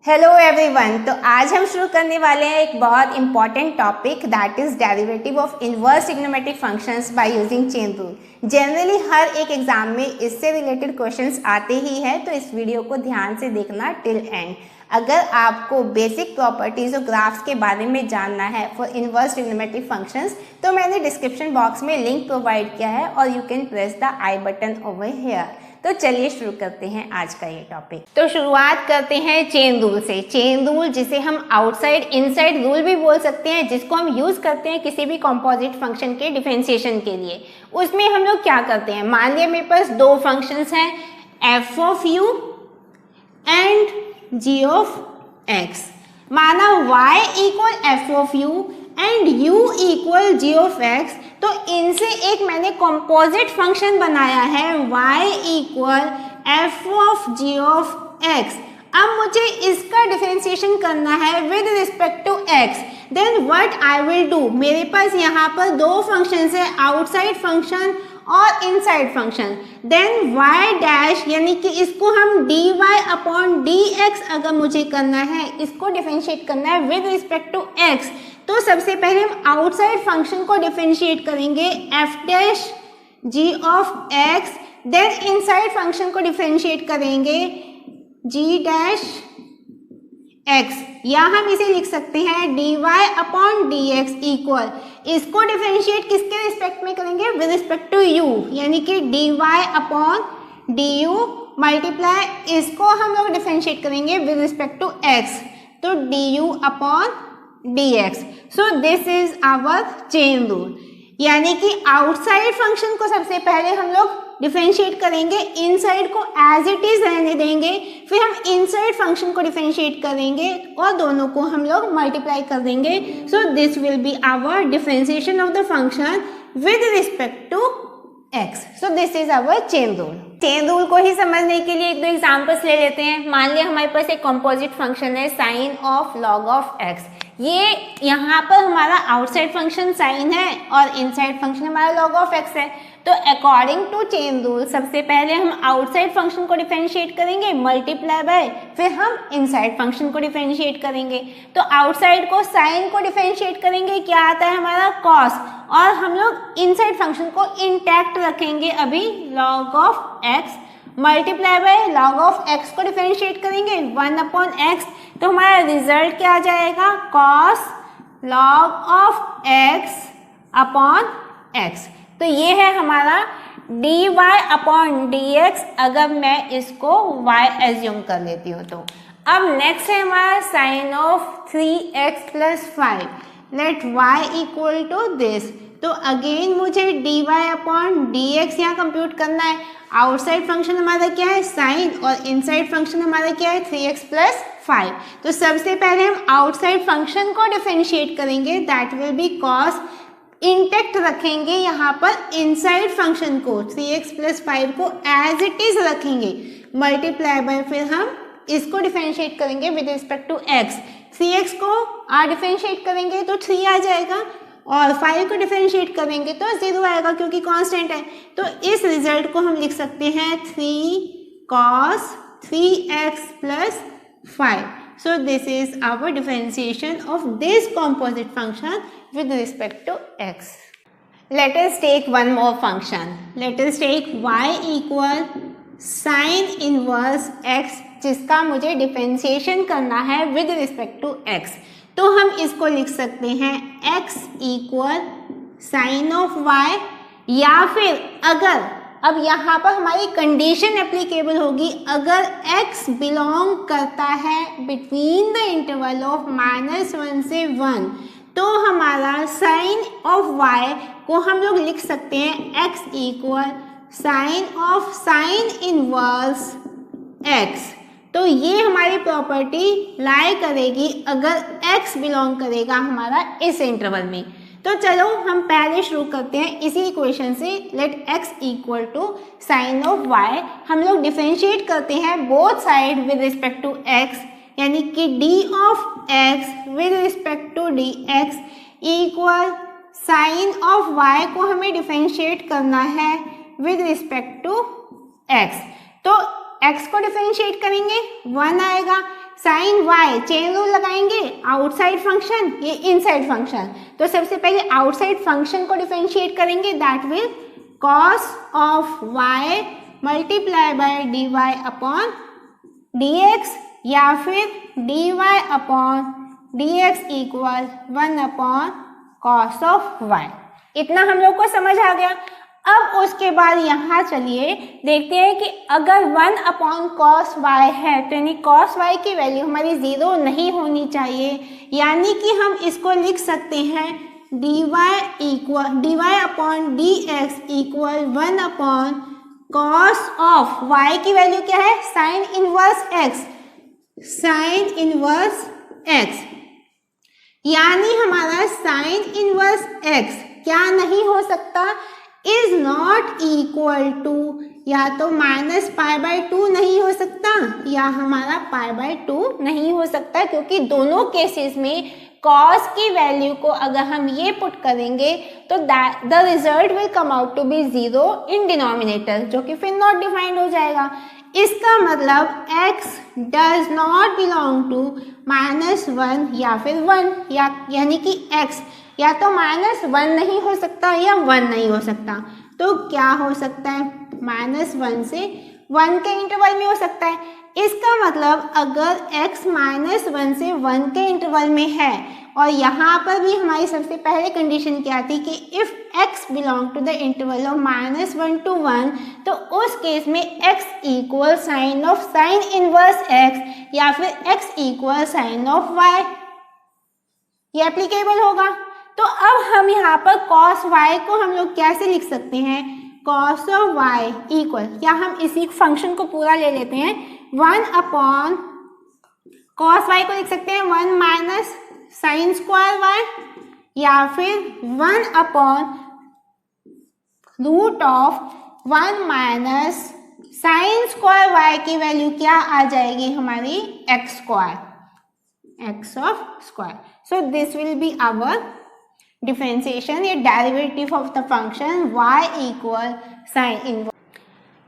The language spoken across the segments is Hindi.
Hello everyone. तो आज हम शुरू करने वाले हैं एक बहुत important topic that is derivative of inverse trigonometric functions by using chain rule. Generally हर एक एग्जाम में इससे रिलेटेड क्वेश्चंस आते ही हैं, तो इस वीडियो को ध्यान से देखना टिल एंड। अगर आपको बेसिक प्रॉपर्टीज और ग्राफ्स के बारे में जानना है फॉर इनवर्स ट्रिग्नोमेट्रिक फंक्शंस, तो मैंने डिस्क्रिप्शन बॉक्स में लिंक प्रोवाइड किया है और you can press the I button over here. तो चलिए शुरू करते हैं आज का ये टॉपिक। तो शुरुआत करते हैं चेन रूल से। चेन रूल जिसे हम आउटसाइड इनसाइड रूल भी बोल सकते हैं, जिसको हम यूज करते हैं किसी भी कॉम्पोजिट फंक्शन के डिफरेंशिएशन के लिए। उसमें हम लोग क्या करते हैं, मान लिया मेरे पास दो फंक्शंस हैं, f of u and g of x. माना y equal f of u and u equal g of x. तो इनसे एक मैंने कॉम्पोजिट फंक्शन बनाया है y equal f of g of x. अब मुझे इसका डिफरेंशिएशन करना है with respect to x। Then what I will do, मेरे पास यहाँ पर दो फंक्शंस है, आउटसाइड फंक्शन और inside function. Then y dash यानी कि इसको हम dy अपॉन dx अगर मुझे करना है, इसको डिफरेंशिएट करना है विद रिस्पेक्ट टू x। तो सबसे पहले हम आउटसाइड फंक्शन को डिफरेंशिएट करेंगे f dash g of x। Then inside function को डिफरेंशिएट करेंगे g डैश x, या हम इसे लिख सकते हैं dy अपॉन dx इक्वल, इसको डिफरेंशिएट किसके रिस्पेक्ट में करेंगे, विद रिस्पेक्ट टू u, यानी कि dy अपॉन du मल्टीप्लाई इसको हम लोग डिफरेंशिएट करेंगे विद रिस्पेक्ट टू x, तो du upon dx। So this is our chain rule, यानी कि आउटसाइड फंक्शन को सबसे पहले हम लोग डिफरेंशिएट करेंगे, इनसाइड को एज इट इज रहने देंगे, फिर हम इनसाइड फंक्शन को डिफरेंशिएट करेंगे और दोनों को हम लोग मल्टीप्लाई कर देंगे। So this will be our differentiation of the function with respect to x। So this is our chain rule. Chain rule को ही समझने के लिए एक दो एग्जांपल्स ले लेते हैं। मान लिया हमारे पास एक कॉम्पोजिट फंक्शन है sine of log of x। ये यहाँ पर हमारा आउटसाइड फंक्शन साइन है और इनसाइड फंक्शन हमारा लॉग ऑफ x है। तो अकॉर्डिंग टू चेन रूल सबसे पहले हम आउटसाइड फंक्शन को डिफरेंशिएट करेंगे मल्टीप्लाई बाय, फिर हम इनसाइड फंक्शन को डिफरेंशिएट करेंगे। तो आउटसाइड को साइन को डिफरेंशिएट करेंगे, क्या आता है हमारा कॉस, और हम लोग इनसाइड फंक्शन को इंटैक्ट रखेंगे अभी log of x multiply by log of x को डिफरेंशिएट करेंगे 1 अपॉन x। तो हमारा रिजल्ट क्या आ जाएगा, cos log of x upon x। तो ये है हमारा dy अपॉन dx, अगर मैं इसको y एज्यूम कर लेती हूँ तो। अब नेक्स्ट है हमारा sine of 3x plus 5, let y equal to this. तो अगेन मुझे dy अपॉन dx यहाँ कंप्यूट करना है। आउटसाइड फंक्शन हमारा क्या है साइन और इनसाइड फंक्शन हमारा क्या है 3x प्लस 5। तो सबसे पहले हम आउटसाइड फंक्शन को डिफरेंशिएट करेंगे, that will B cos, intact रखेंगे यहाँ पर इनसाइड फंक्शन को 3x प्लस 5 को एज इट इज रखेंगे मल्टीप्लाई बाय, फिर हम इसको डिफरेंशिएट करेंगे with respect to x। 3x को डिफरेंशिएट करेंगे तो 3 आ जाएगा और 5 को डिफरेंशिएट करेंगे तो 0 आएगा क्योंकि कांस्टेंट है। तो इस रिजल्ट को हम लिख सकते हैं 3 cos 3x plus 5। So this is our differentiation of this composite function with respect to x. Let us take one more function. Let us take y equal sin inverse x, जिसका मुझे डिफरेंशिएशन करना है विद रिस्पेक्ट टू x। तो हम इसको लिख सकते हैं x equal sine of y, या फिर अगर अब यहाँ पर हमारी कंडीशन एप्लीकेबल होगी, अगर x बिलोंग करता है बिटवीन द इंटरवल ऑफ -1 से 1, तो हमारा साइन ऑफ y को हम लोग लिख सकते हैं x equal sine of sine inverse x। तो ये हमारी प्रॉपर्टी लाई करेगी अगर x बिलोंग करेगा हमारा इस इंटरवल में। तो चलो हम पहले शुरू करते हैं इसी इक्वेशन से, let x equal to sine of y। हम लोग डिफरेंशिएट करते हैं both side with respect to x, यानी कि d of x with respect to dx equal sine of y को हमें डिफरेंशिएट करना है विद रिस्पेक्ट टू x। तो x को डिफरेंशिएट करेंगे 1 आएगा, साइन वाई, चेन रूल लगाएंगे, आउटसाइड फंक्शन ये इनसाइड फंक्शन। तो सबसे पहले आउटसाइड फंक्शन को डिफरेंशिएट करेंगे, that will cos of y multiply by d y upon d x, या फिर d y upon d x equal 1 upon cos of y. इतना हम लोग को समझ आ गया। अब उसके बाद यहाँ चलिए देखते हैं कि अगर 1 अपॉन कॉस वाई है तो यानी कॉस वाई की वैल्यू हमारी 0 नहीं होनी चाहिए, यानी कि हम इसको लिख सकते हैं d y upon d x equal 1 upon cos of y की वैल्यू क्या है, sine inverse x, sine inverse x, यानी हमारा साइन इनवर्स एक्स क्या नहीं हो सकता, इज नॉट इक्वल टू या तो माइनस पाई बाय 2 नहीं हो सकता या हमारा पाई बाय 2 नहीं हो सकता, क्योंकि दोनों केसेस में कॉस की वैल्यू को अगर हम ये पुट करेंगे तो the result will come out to be 0 in denominator, जो कि फिर नॉट डिफाइंड हो जाएगा। इसका मतलब x does not belong to -1 या फिर 1, यानी कि x या तो -1 नहीं हो सकता या 1 नहीं हो सकता। तो क्या हो सकता है, -1 से 1 के इंटरवल में हो सकता है। इसका मतलब अगर x -1 से 1 के इंटरवल में है, और यहाँ पर भी हमारी सबसे पहले कंडीशन क्या थी कि if x belong to the interval of -1 to 1, तो उस केस में x equal sine of sine inverse x या फिर x equal sine of y, ये एप्लीकेबल होगा। तो अब हम यहाँ पर cos y को हम लोग कैसे लिख सकते हैं, cos ऑफ y इक्वल, या हम इसी फंक्शन को पूरा ले लेते हैं, 1 अपॉन cos y को लिख सकते हैं 1 माइनस साइन स्क्वायर y, या फिर 1 upon root of 1 minus sine square y की वैल्यू क्या आ जाएगी हमारी x square, x of square. So this will be our differentiation, a derivative of the function y equal sin inverse.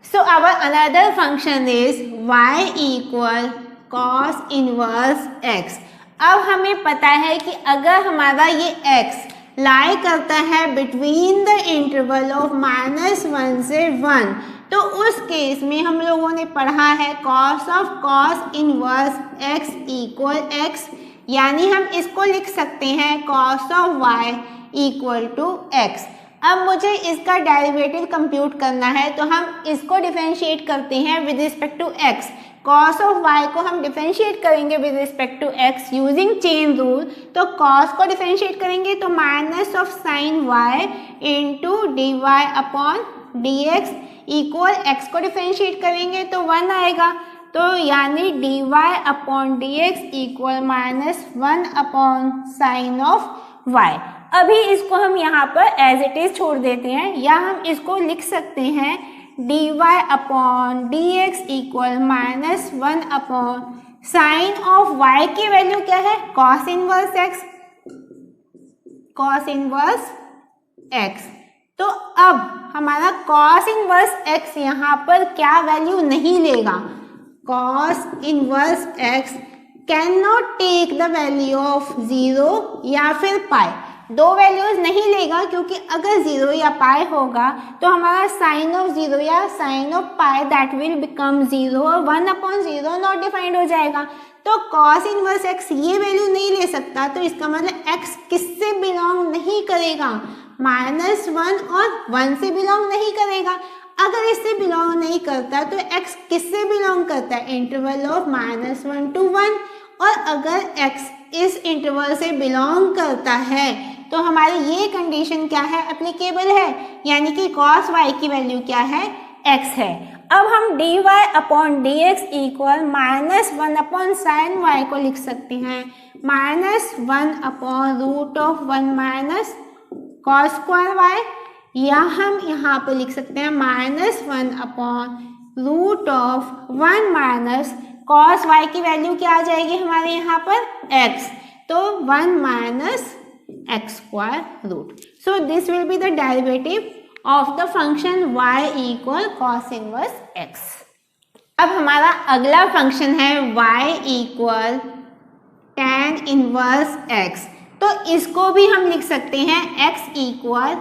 So our another function is y equal cos inverse x. अब हमें पता है कि अगर हमारा ये x लाई करता है बिटवीन द इंटरवल ऑफ -1 से 1, तो उस केस में हम लोगों ने पढ़ा है cos of cos inverse x equal x, यानी हम इसको लिख सकते हैं cos of y equal to x। अब मुझे इसका डेरिवेटिव कंप्यूट करना है, तो हम इसको डिफरेंशिएट करते हैं with respect to x। cos of y को हम डिफरेंशिएट करेंगे with respect to x using chain rule. तो cos को डिफरेंशिएट करेंगे तो minus of sine y into d y upon d x equal x को डिफरेंशिएट करेंगे तो 1 आएगा, तो यानी d y upon d x equal -1 upon sine of y। अभी इसको हम यहाँ पर एज इट इज छोड़ देते हैं, या हम इसको लिख सकते हैं d y upon d x equal -1 upon sine of y की वैल्यू क्या है, cos inverse x, cos inverse x। तो अब हमारा cos इनवर्स x यहाँ पर क्या वैल्यू नहीं लेगा, cos inverse x can not take the value of 0 या फिर पाई, दो वैल्यूज नहीं लेगा, क्योंकि अगर 0 या पाई होगा तो हमारा साइन ऑफ 0 या sine of pi that will become 0 और 1 अपॉन 0 नॉट डिफाइंड हो जाएगा। तो cos इनवर्स x ये वैल्यू नहीं ले सकता, तो इसका मतलब x किससे बिलोंग नहीं करेगा, -1 और 1 से बिलोंग नहीं करेगा। अगर इससे बिलोंग नहीं करता तो x किससे बिलोंग करता है, इंटरवल ऑफ -1 to 1, और अगर x इस इंटरवल से बिलोंग करता है तो हमारी ये कंडीशन क्या है, एप्लीकेबल है, यानी कि cos y की वैल्यू क्या है, x है। अब हम d y upon d x equal -1 upon sine y को लिख सकते हैं -1 upon root of 1 minus cos square y, या हम यहाँ पर लिख सकते हैं -1 upon root of 1 minus cos y की वैल्यू क्या आ जाएगी हमारे यहाँ पर x, तो 1 minus x square root. So this will be the derivative of the function y equal cos inverse x. अब हमारा अगला फंक्शन है y equal tan inverse x। तो इसको भी हम लिख सकते हैं x equal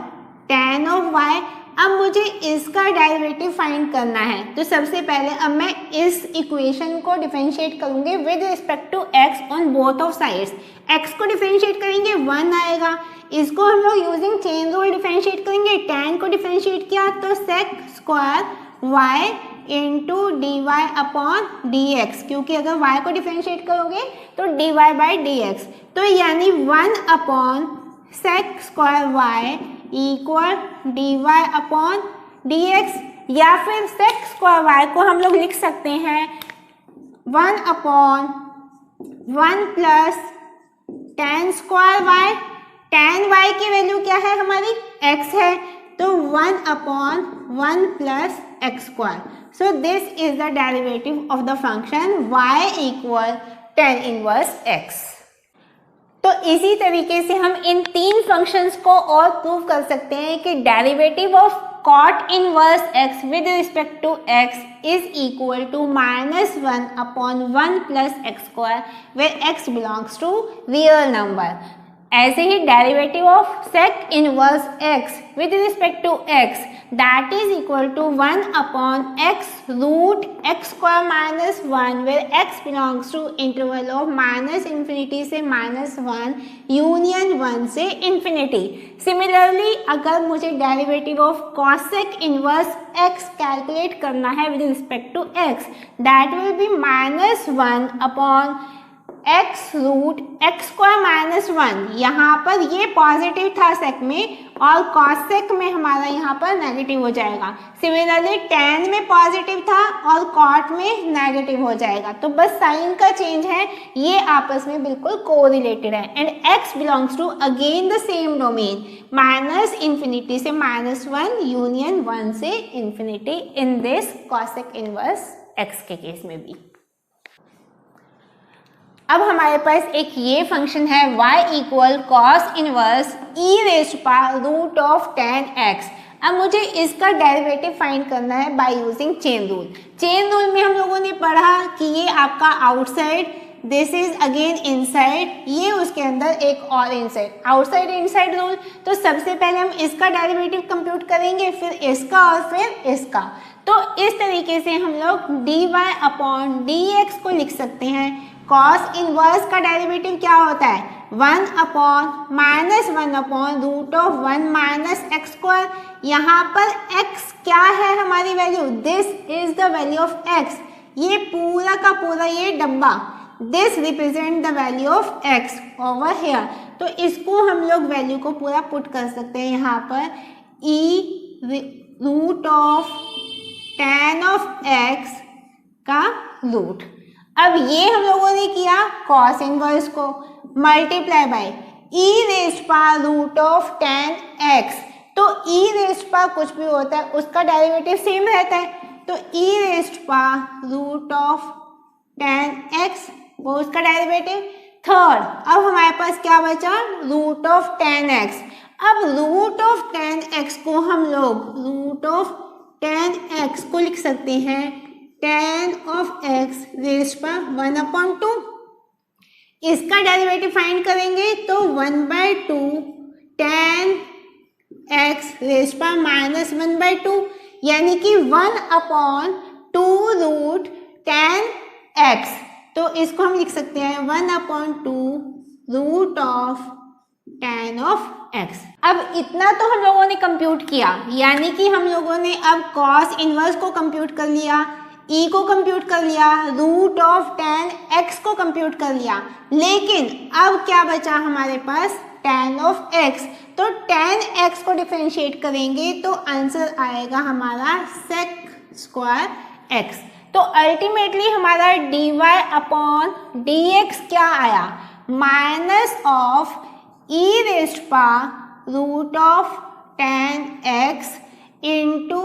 tan of y। अब मुझे इसका डेरिवेटिव फाइंड करना है, तो सबसे पहले अब मैं इस इक्वेशन को डिफरेंशिएट करूंगी with respect to x on both of sides. x को डिफरेंशिएट करेंगे 1 आएगा, इसको हम लोग यूजिंग चेन रूल डिफरेंशिएट करेंगे। tan को डिफरेंशिएट किया तो sec square y into d y upon d x, क्योंकि अगर y को डिफरेंशिएट करोगे तो d y by d x, तो यानी 1 upon sec square y equal d y upon d x, या फिर सेक स्क्वायर y को हम लोग लिख सकते हैं 1 upon 1 plus tan square y। tan y की वैल्यू क्या है हमारी x है, तो 1 upon 1 plus x square. So this is the derivative of the function y equal tan inverse x। तो इसी तरीके से हम इन तीन फंक्शंस को और प्रूव कर सकते हैं कि derivative of cot inverse x with respect to x is equal to -1 upon 1 plus x square where x belongs to real number। ऐसे ही derivative of sec inverse x with respect to x that is equal to 1 upon x root x square minus 1 where x belongs to interval of -infinity से -1 union 1 से infinity। Similarly अगर मुझे derivative of cosec inverse x calculate करना है with respect to x that will be -1 upon x root x square minus 1। यहाँ पर ये पॉजिटिव था सेक में और कॉसेक में हमारा यहाँ पर नेगेटिव हो जाएगा। सिमिलरली tan में पॉजिटिव था और कॉट में नेगेटिव हो जाएगा, तो बस साइन का चेंज है, ये आपस में बिल्कुल कोरिलेटेड है। And x belongs to again the same domain -infinity से -1 यूनियन 1 से infinity in this cosec inverse x के केस में भी। अब हमारे पास एक ये फंक्शन है y equal cos inverse e raised power root of tan x। अब मुझे इसका डेरिवेटिव फाइंड करना है by using chain rule. Chain rule में हम लोगों ने पढ़ा कि ये आपका outside, this is again inside, ये उसके अंदर एक और इनसाइड, आउटसाइड इनसाइड रूल। तो सबसे पहले हम इसका डेरिवेटिव कंप्यूट करेंगे, फिर इसका और फिर इसका। तो इस तरीके से हम लोग d y upon d x को लिख सकते हैं। कॉस इनवर्स का डेरिवेटिव क्या होता है 1 upon -1 upon root of 1 minus x square. यहाँ पर x क्या है हमारी value, this is the value of x। ये पूरा का पूरा ये डब्बा, this represent the value of x over here. तो इसको हम लोग वैल्यू को पूरा पुट कर सकते हैं यहाँ पर, e root of tan of x का रूट। अब ये हम लोगों ने किया कॉस इनवर्स को multiply by e raised power root of tan x। तो e रेज़्ड पावर कुछ भी होता है उसका डेरिवेटिव सेम रहता है, तो e raised power root of tan x वो उसका डेरिवेटिव। थर्ड, अब हमारे पास क्या बचा रूट ऑफ tan x। अब रूट ऑफ tan x को हम लोग रूट ऑफ tan x को लिख सकते हैं tan of x raised power 1 upon 2। इसका डेरिवेटिव फाइंड करेंगे तो 1/2 tan x रेज़्ड पावर -1/2, यानी कि 1 अपॉन 2 रूट tan x। तो इसको हम लिख सकते हैं 1 upon 2 root of tan of x। अब इतना तो हम लोगों ने कंप्यूट किया, यानी कि हम लोगों ने अब कॉस इनवर्स को कंप्यूट कर लिया, e को कंप्यूट कर लिया, रूट ऑफ tan x को कंप्यूट कर लिया, लेकिन अब क्या बचा हमारे पास tan ऑफ x। तो tan x को डिफरेंशिएट करेंगे तो आंसर आएगा हमारा sec स्क्वायर x। तो अल्टीमेटली हमारा dy अपॉन dx क्या आया minus of e raised power root of tan x into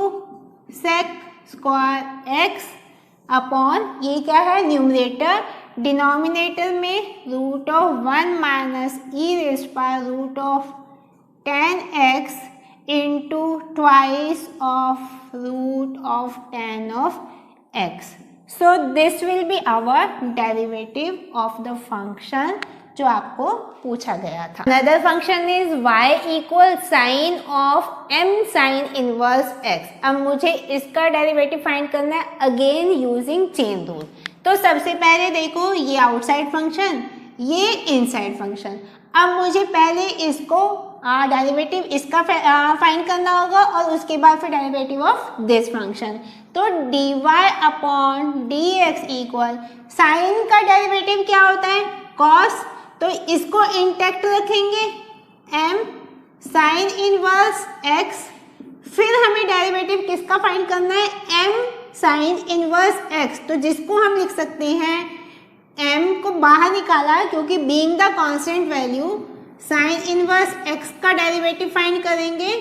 sec square x upon ये क्या है न्यूमरेटर, डिनोमिनेटर में root of 1 minus e raised power root of tan x into twice of root of tan of x। So this will be our derivative of the function जो आपको पूछा गया था। Another function is y equal sine of m sine inverse x। अब मुझे इसका डेरिवेटिव फाइंड करना है अगेन यूजिंग चेन रूल। तो सबसे पहले देखो ये आउटसाइड फंक्शन, ये इनसाइड फंक्शन। अब मुझे पहले इसको डेरिवेटिव इसका फाइंड करना होगा और उसके बाद फिर डेरिवेटिव ऑफ दिस फंक्शन। तो dy upon dx equal sine का डेरिवेटिव क्या होता है, cos। तो इसको इंटैक्ट रखेंगे m साइन इनवर्स x। फिर हमें डेरिवेटिव किसका फाइंड करना है, m साइन इनवर्स x। तो जिसको हम लिख सकते हैं, m को बाहर निकाला है क्योंकि being the constant value, sine inverse x का डेरिवेटिव फाइंड करेंगे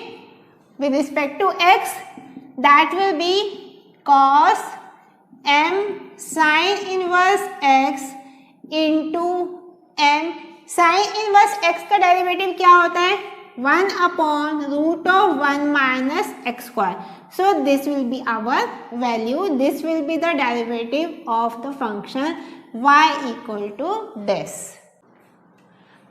with respect to x, that will be cos m sine inverse x into m sine inverse x का डेरिवेटिव क्या होता है, 1 upon root of 1 minus x square. So this will be our value, this will be the derivative of the function y equal to this.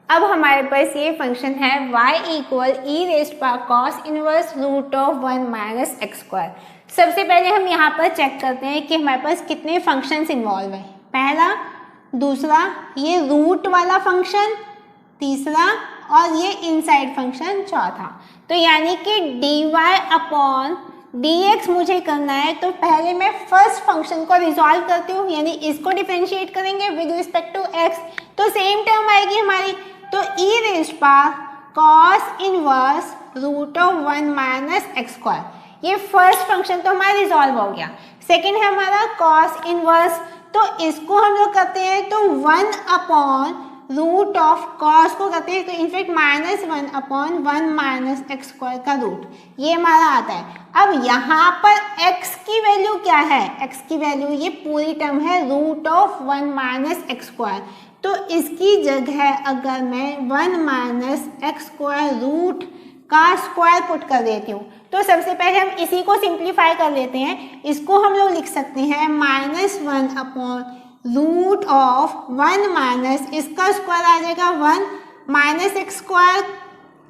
अब हमारे पास ये फंक्शन है y equal e raised power cos inverse root of 1 minus x square. सबसे पहले हम यहाँ पर चेक करते हैं कि हमारे पास कितने फंक्शंस इन्वॉल्व हैं। पहला, दूसरा, ये रूट वाला फंक्शन तीसरा, और ये इनसाइड फंक्शन चौथा। तो यानी कि dy अपॉन dx मुझे करना है। तो पहले मैं फर्स्ट फंक्शन को रिजॉल्व करती हूँ, यानी इसको डिफरेंशिएट करेंगे विद रिस्पेक्ट टू x। तो सेम टर्म आएगी हमारी, तो e raised power cos inverse root of 1 minus x square. ये फर्स्ट फंक्शन तो हमारा रिजॉल्व हो गया। सेकेंड है हमारा कॉस इनवर्स, तो इसको हम लोग करते हैं तो 1 अपॉन रूट ऑफ कॉस को करते हैं तो in fact -1 upon 1 minus x square का रूट, ये हमारा आता है। अब यहाँ पर x की वैल्यू क्या है, x की वैल्यू ये पूरी टर्म है root of 1 minus x square. तो इसकी जगह अगर मैं 1 माइनस एक्स स्क्वायर रूट का स्क्वायर पुट कर देती हूँ, तो सबसे पहले हम इसी को सिंप्लीफाई कर लेते हैं। इसको हम लोग लिख सकते हैं -1 अपॉन रूट ऑफ 1 माइनस इसका स्क्वायर आ जाएगा 1 माइनस एक्स स्क्वायर।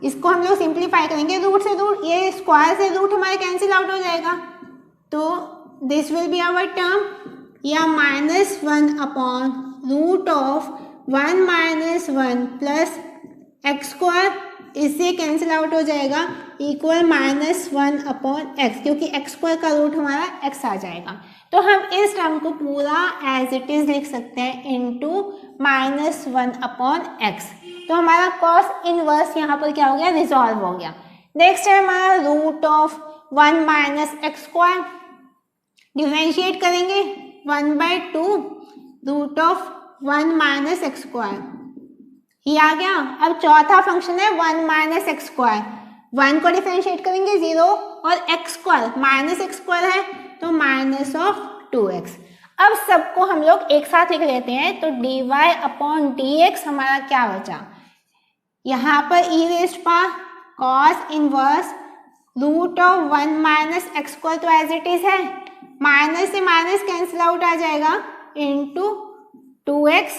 इसको हम लोग सिंप्लीफाई करेंगे, रूट से रूट, ये स्क्वायर से रूट हमारे कैंसिल आउट हो जाएगा। तो this will be our term, या -1 upon root of 1 minus 1 plus x square, इससे कैंसिल आउट हो जाएगा, इक्वल -1 अपॉन एक्स, क्योंकि एक्स स्क्वायर का रूट हमारा एक्स आ जाएगा। तो हम इस टर्म को पूरा एज इट इज लिख सकते हैं इनटू -1 अपॉन एक्स। तो हमारा कॉस इनवर्स यहाँ पर क्या हो गया, रिजॉल्व हो गया। नेक्स्ट है हमारा root of 1 minus x square, differentiate करेंगे 1/2 root of 1 minus x square, ये आ गया। अब चौथा फंक्शन है 1 माइनस एक्स स्क्वायर, 1 को डिफरेंशिएट करेंगे 0 और x square minus x square है तो माइनस ऑफ 2x। अब सबको हम लोग एक साथ लिख लेते हैं, तो dy अपॉन dx हमारा क्या बचा, यहाँ पर e raised power cos inverse root of 1 minus x square तो एज इट इज है, माइनस से माइनस कैंसिल आउट आ जाएगा इनटू 2x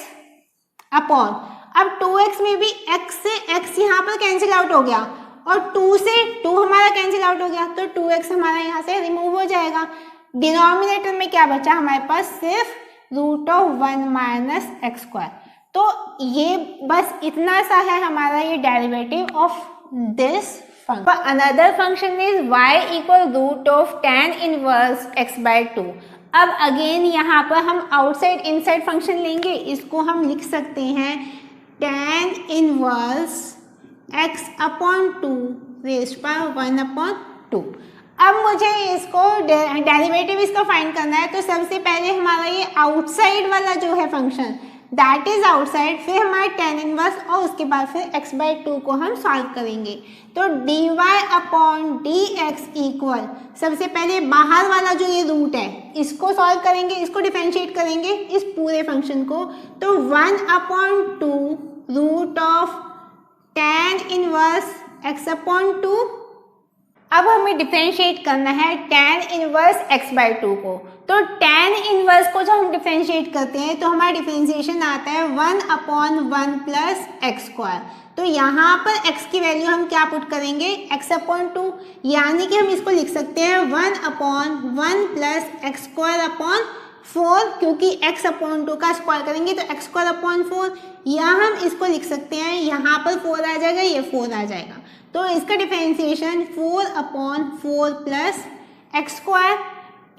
अपॉन, अब 2x में भी x से x यहाँ पर कैंसिल आउट हो गया और 2 से 2 हमारा कैंसिल आउट हो गया, तो 2x हमारा यहाँ से रिमूव हो जाएगा। डिनोमिनेटर में क्या बचा हमारे पास, सिर्फ root of 1 minus x square. तो ये बस इतना सा है हमारा ये derivative of this function. Another function is y equal root of tan inverse x/2। अब अगेन यहाँ पर हम आउटसाइड इनसाइड फंक्शन लेंगे, इसको हम लिख सकते हैं tan inverse x upon 2 raised power 1 upon 2। अब मुझे इसको डेरिवेटिव इसका फाइंड करना है, तो सबसे पहले हमारा ये आउटसाइड वाला जो है फंक्शन दैट इज आउटसाइड, फिर हमारा tan इनवर्स और उसके बाद फिर x/2 को हम सॉल्व करेंगे। तो dy अपॉन dx इक्वल, सबसे पहले बाहर वाला जो ये रूट है इसको सॉल्व करेंगे, इसको डिफरेंशिएट करेंगे इस पूरे फंक्शन को, तो 1 upon 2 root of tan inverse x upon 2 अब हमें डिफरेंशिएट करना है tan इनवर्स x/2 को। तो tan इनवर्स को जब हम डिफरेंशिएट करते हैं तो हमारा डिफरेंशिएशन आता है 1/1 प्लस एक्स स्क्वायर। तो यहाँ पर x की वैल्यू हम क्या पुट करेंगे, x/2, यानी कि हम इसको लिख सकते हैं 1/1 प्लस एक्स स्क्वायर अपॉन 4, क्योंकि x/2 का स्क्वायर करेंगे तो x स्क्वायर अपॉन 4, या हम इसको लिख सकते हैं, यहाँ पर 4 आ जाएगा, ये 4 आ जाएगा, तो इसका differentiation 4/4 plus x square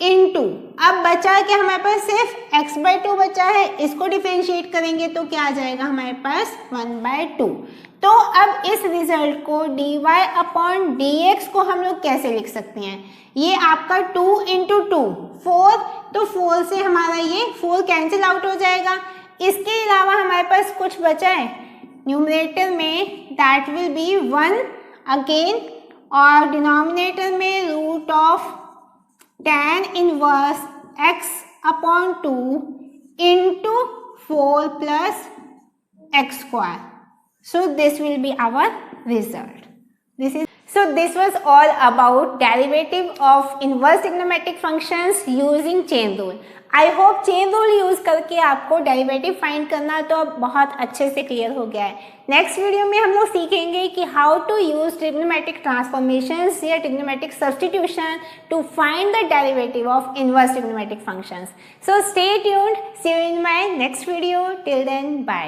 into, अब बचा क्या हमारे पास, सिर्फ x/2 बचा है, इसको डिफरेंशिएट करेंगे तो क्या आ जाएगा हमारे पास 1/2। तो अब इस रिजल्ट को dy/dx को हम लोग कैसे लिख सकते हैं, ये आपका 2 × 2 4, तो 4 से हमारा ये 4 कैंसिल आउट हो जाएगा। इसके अलावा हमारे पास कुछ बचा है न्यूमरेटर में, दैट विल बी 1 अगेन, और डिनोमिनेटर में root of tan inverse x/2 into 4 plus x square. So this will be our result. This was all about derivative of inverse trigonometric functions using chain rule. I hope chain rule use करके आपको डेरिवेटिव फाइंड करना तो अब बहुत अच्छे से क्लियर हो गया है। नेक्स्ट वीडियो में हम लोग सीखेंगे कि how to use trigonometric transformations या trigonometric substitution to find the derivative of inverse trigonometric functions. So stay tuned. See you in my next video. Till then, bye.